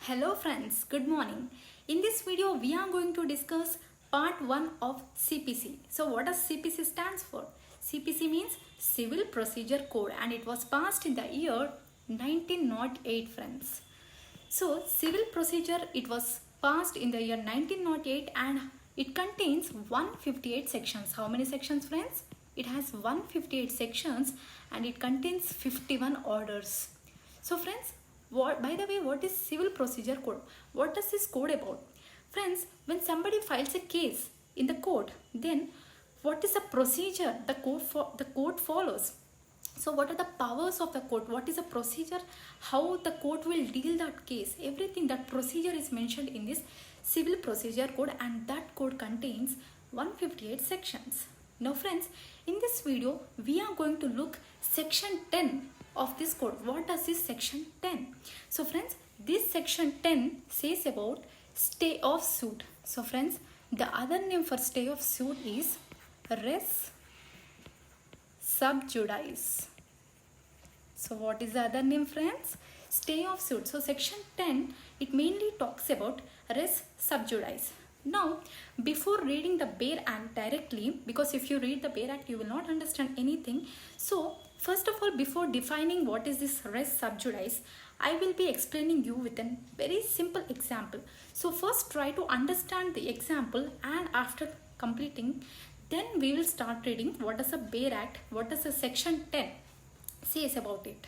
Hello friends, good morning. In this video, we are going to discuss part 1 of CPC. So what does CPC stands for? CPC means Civil Procedure Code and it was passed in the year 1908 friends. So civil procedure, it was passed in the year 1908 and it contains 158 sections. How many sections friends? It has 158 sections and it contains 51 orders. So friends, by the way, what is civil procedure code? What does this code about? Friends, when somebody files a case in the court, then what is the procedure the court follows? So what are the powers of the court? What is the procedure? How the court will deal that case? Everything, that procedure is mentioned in this civil procedure code and that code contains 158 sections. Now friends, in this video, we are going to look section 10 of this code. What does this section 10? So friends, this section 10 says about stay of suit. So friends, the other name for stay of suit is res sub judice. So what is the other name friends? Stay of suit. So section 10, it mainly talks about res sub judice. Now, before reading the Bail Act directly, because if you read the Bail Act, you will not understand anything. So, first of all, before defining what is this res sub judice, I will be explaining you with a very simple example. So, first try to understand the example and after completing, then we will start reading what does the Bail Act, what does the section 10 says about it.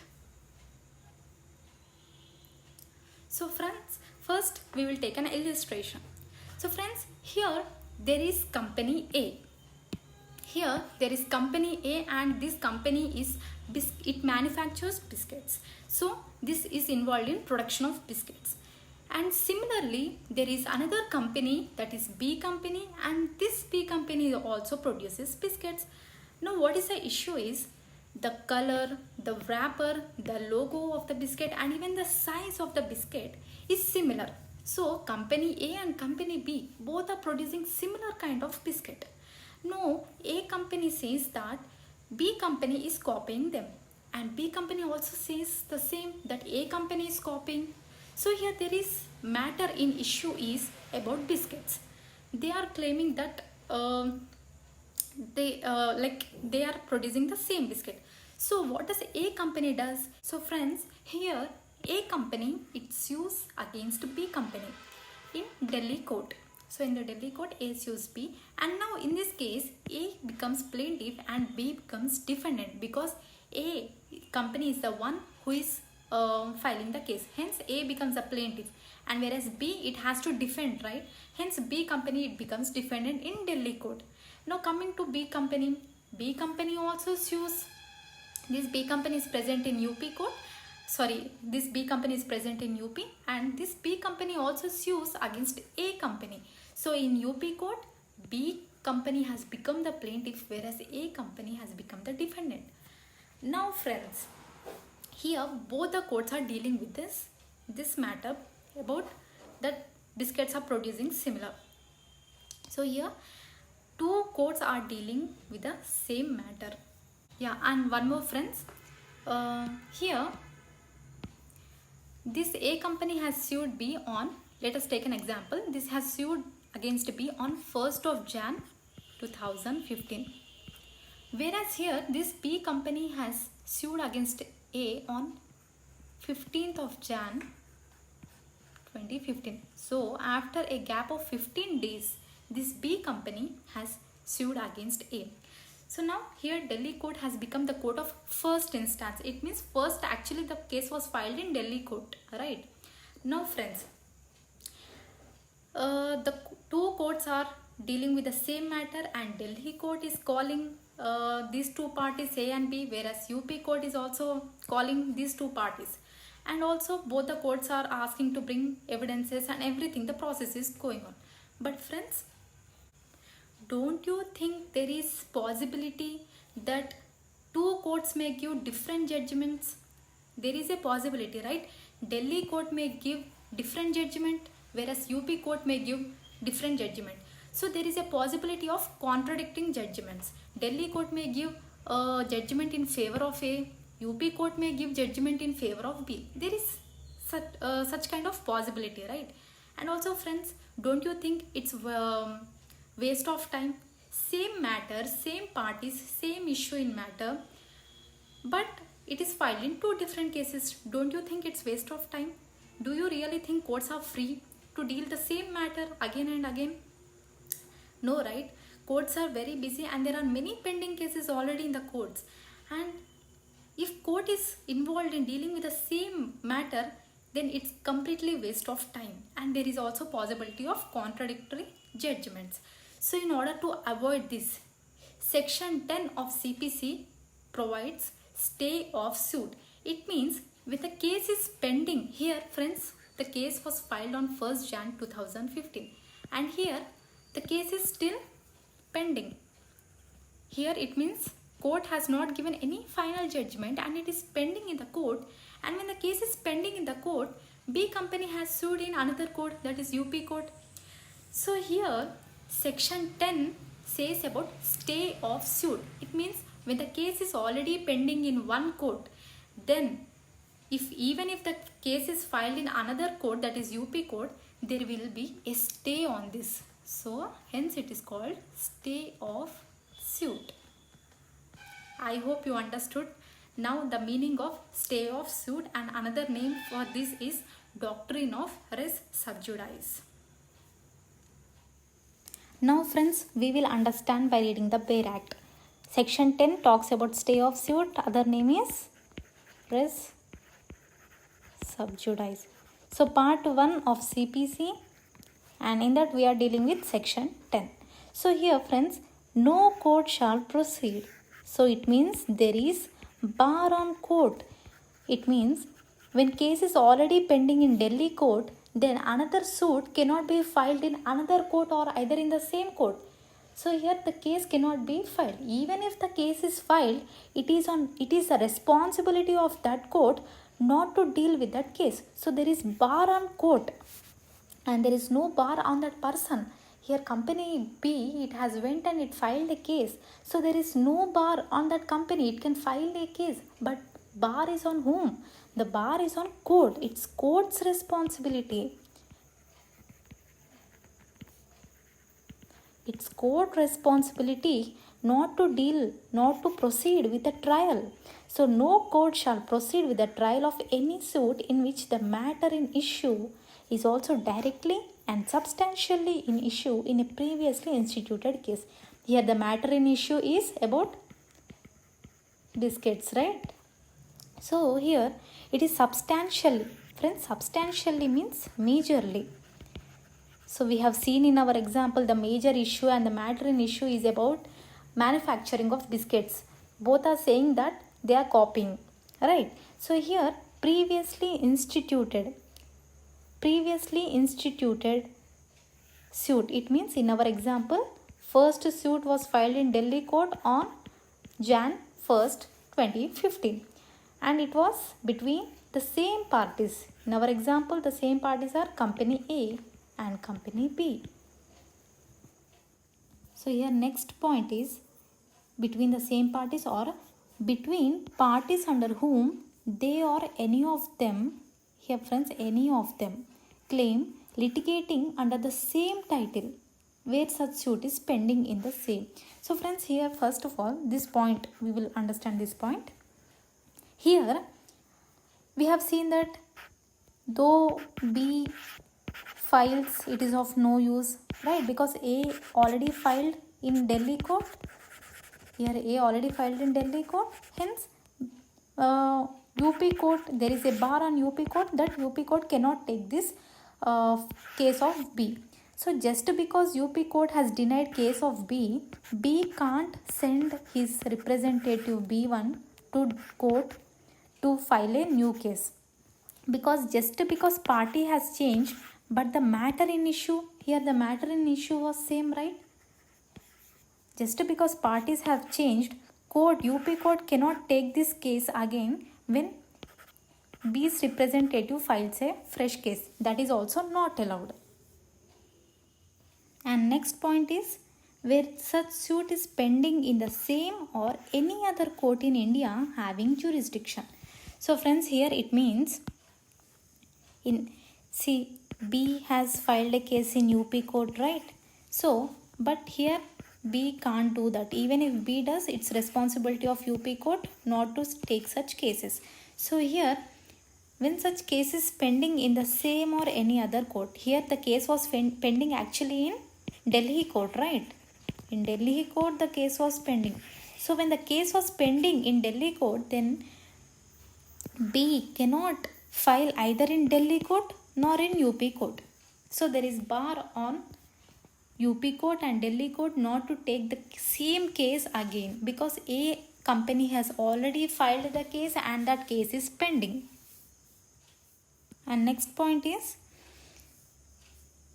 So, friends, first we will take an illustration. So friends, here there is company A. Here there is company A and this company is, it manufactures biscuits. So this is involved in production of biscuits. And similarly, there is another company, that is B company, and this B company also produces biscuits. Now what is the issue is, the color, the wrapper, the logo of the biscuit and even the size of the biscuit is similar. So company A and company B both are producing similar kind of biscuit. Now A company says that B company is copying them and B company also says the same, that A company is copying. So here there is matter in issue is about biscuits. They are claiming that they are producing the same biscuit. So what does A company does? So friends, here A company, it sues against B company in Delhi court. So in the Delhi court, A sues B, and now in this case, A becomes plaintiff and B becomes defendant because A company is the one who is filing the case. Hence A becomes a plaintiff, and whereas B, it has to defend, right? Hence B company, it becomes defendant in Delhi court. Now coming to B company also sues. This B company is present in UP court. This B company is present in UP and this B company also sues against A company. So in UP court, B company has become the plaintiff whereas A company has become the defendant. Now friends, here both the courts are dealing with this matter about that biscuits are producing similar. So here two courts are dealing with the same matter. Yeah, and one more friends, here this A company has sued B on, let us take an example, this has sued against B on 1st of Jan 2015. Whereas here this B company has sued against A on 15th of Jan 2015. So after a gap of 15 days, this B company has sued against A. So now here Delhi court has become the court of first instance. It means first actually the case was filed in Delhi court, right? Now friends, the two courts are dealing with the same matter and Delhi court is calling these two parties A and B, whereas UP court is also calling these two parties. And also both the courts are asking to bring evidences and everything, the process is going on. But friends, don't you think there is possibility that two courts may give different judgments? There is a possibility, right? Delhi court may give different judgment whereas UP court may give different judgment. So there is a possibility of contradicting judgments. Delhi court may give judgment in favor of A, UP court may give judgment in favor of B. There is such kind of possibility, right? And also friends, don't you think it's waste of time? Same matter, same parties, same issue in matter, but it is filed in two different cases. Don't you think it's waste of time? Do you really think courts are free to deal the same matter again and again? No, right? Courts are very busy and there are many pending cases already in the courts. And if court is involved in dealing with the same matter, then it's completely waste of time. And there is also possibility of contradictory judgments. So in order to avoid this, Section 10 of CPC provides stay of suit. It means when the case is pending, here friends, the case was filed on 1st Jan 2015 and here the case is still pending. Here it means court has not given any final judgment and it is pending in the court, and when the case is pending in the court, B company has sued in another court, that is UP court. So here Section 10 says about stay of suit. It means when the case is already pending in one court, then even if the case is filed in another court, that is UP court, there will be a stay on this. So hence it is called stay of suit. I hope you understood now the meaning of stay of suit, and another name for this is doctrine of res subjudice. Now friends, we will understand by reading the Bail Act. Section 10 talks about stay of suit, other name is res subjudice. So part 1 of CPC, and in that we are dealing with section 10. So here friends, no court shall proceed. So it means there is bar on court. It means when case is already pending in Delhi court, then another suit cannot be filed in another court or either in the same court. So here the case cannot be filed. Even if the case is filed, it is the responsibility of that court not to deal with that case. So there is bar on court and there is no bar on that person. Here company B, it has went and it filed a case. So there is no bar on that company. It can file a case. But bar is on whom? The bar is on court. It's court's responsibility. It's court responsibility not to proceed with the trial. So no court shall proceed with the trial of any suit in which the matter in issue is also directly and substantially in issue in a previously instituted case. Here the matter in issue is about biscuits, right? So here it is substantially. Friends, substantially means majorly. So we have seen in our example the major issue and the matter in issue is about manufacturing of biscuits. Both are saying that they are copying, right? So here previously instituted suit. It means in our example, first suit was filed in Delhi court on Jan 1st, 2015 and it was between the same parties. In our example, the same parties are company A and company B. So here next point is between the same parties or between parties under whom they or any of them, here friends, any of them claim litigating under the same title where such suit is pending in the same. So friends, here first of all this point, we will understand this point. Here we have seen that though B files, it is of no use, right? Because A already filed in Delhi court. Here A already filed in Delhi court. Hence UP court, there is a bar on UP court that UP court cannot take this case of B. So just because UP court has denied case of B, B can't send his representative B1 to court to file a new case. Because just because party has changed, but the matter in issue, here the matter in issue was same, right? Just because parties have changed, UP court cannot take this case again when B's representative files a fresh case. That is also not allowed. And next point is where such suit is pending in the same or any other court in India having jurisdiction. So friends, here it means in see B has filed a case in UP court, right? So but here B can't do that. Even if B does, it's responsibility of UP court not to take such cases. So here, when such case is pending in the same or any other court, here the case was pending actually in Delhi court, right? In Delhi court the case was pending. So when the case was pending in Delhi court, then B cannot file either in Delhi court nor in UP court. So there is bar on UP court and Delhi court not to take the same case again, because A company has already filed the case and that case is pending. And next point is,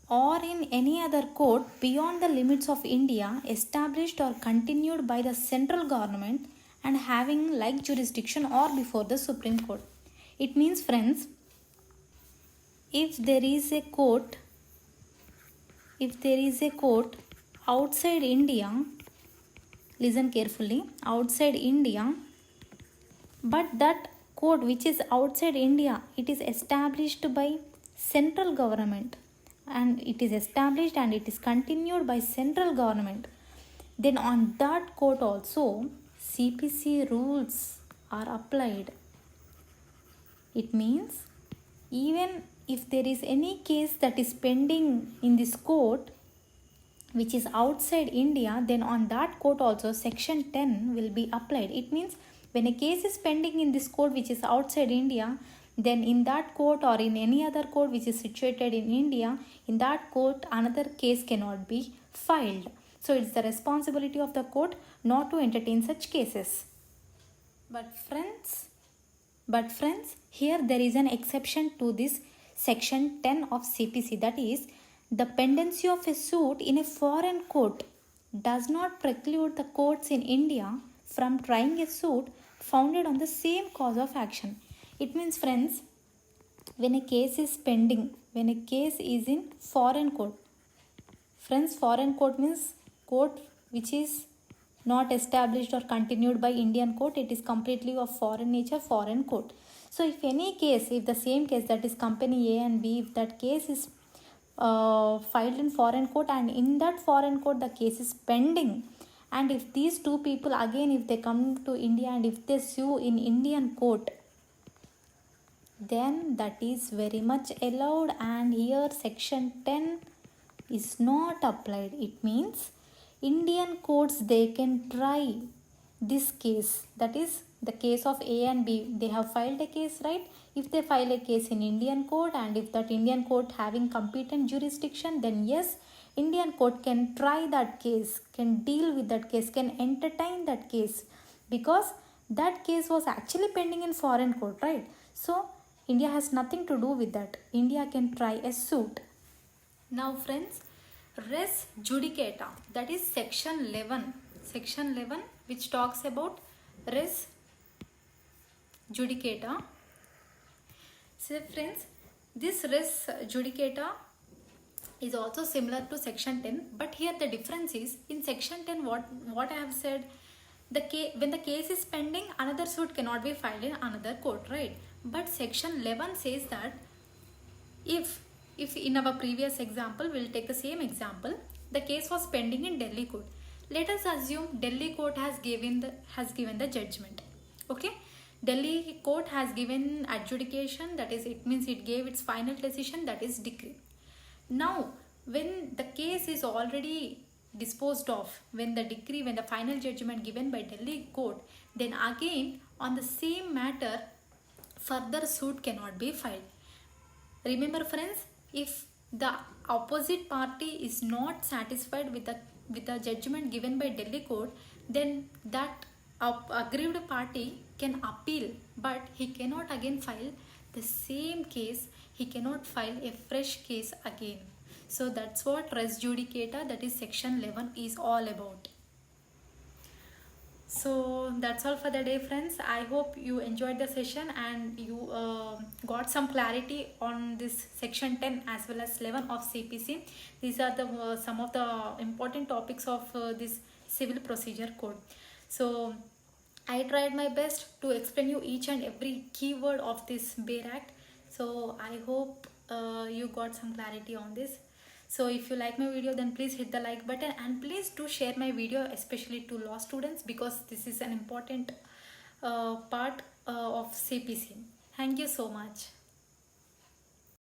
or in any other court beyond the limits of India established or continued by the central government and having like jurisdiction or before the Supreme Court. It means, friends, if there is a court outside India, listen carefully, outside India, but that court which is outside India, it is established by central government and it is established and it is continued by central government, then on that court also CPC rules are applied. It means even if there is any case that is pending in this court which is outside India, then on that court also section 10 will be applied. It means when a case is pending in this court which is outside India, then in that court or in any other court which is situated in India, in that court another case cannot be filed. So it's the responsibility of the court not to entertain such cases. But friends, here there is an exception to this section 10 of CPC, that is, the pendency of a suit in a foreign court does not preclude the courts in India from trying a suit founded on the same cause of action. It means, friends, when a case is pending, when a case is in foreign court, friends, foreign court means court which is not established or continued by Indian court, it is completely of foreign nature, foreign court. So if any case, if the same case, that is company A and B, if that case is filed in foreign court and in that foreign court the case is pending, and if these two people again, if they come to India and if they sue in Indian court, then that is very much allowed, and here section 10 is not applied. It means Indian courts, they can try this case, that is the case of A and B. They have filed a case, right? If they file a case in Indian court and if that Indian court having competent jurisdiction, then yes, Indian court can try that case, can deal with that case, can entertain that case, because that case was actually pending in foreign court, right? So India has nothing to do with that. India can try a suit. Now friends, res judicata, that is section 11, which talks about res judicata. So friends, this res judicata is also similar to section 10, but here the difference is, in section 10 what I have said, when the case is pending, another suit cannot be filed in another court, right? But section 11 says that if in our previous example, we'll take the same example, the case was pending in Delhi court. Let us assume Delhi court has given the judgment. Okay, Delhi court has given adjudication, that is, it means it gave its final decision, that is decree. Now when the case is already disposed of, when the final judgment given by Delhi court, then again on the same matter further suit cannot be filed. Remember friends, if the opposite party is not satisfied with the judgment given by Delhi court, then that aggrieved party can appeal, but he cannot again file the same case, he cannot file a fresh case again. So that's what res judicata, that is section 11, is all about. So that's all for the day friends. I hope you enjoyed the session and you got some clarity on this section 10 as well as 11 of CPC. These are the some of the important topics of this civil procedure code. So I tried my best to explain you each and every keyword of this Bail Act. So I hope you got some clarity on this. So if you like my video, then please hit the like button, and please do share my video, especially to law students, because this is an important part of CPC. Thank you so much.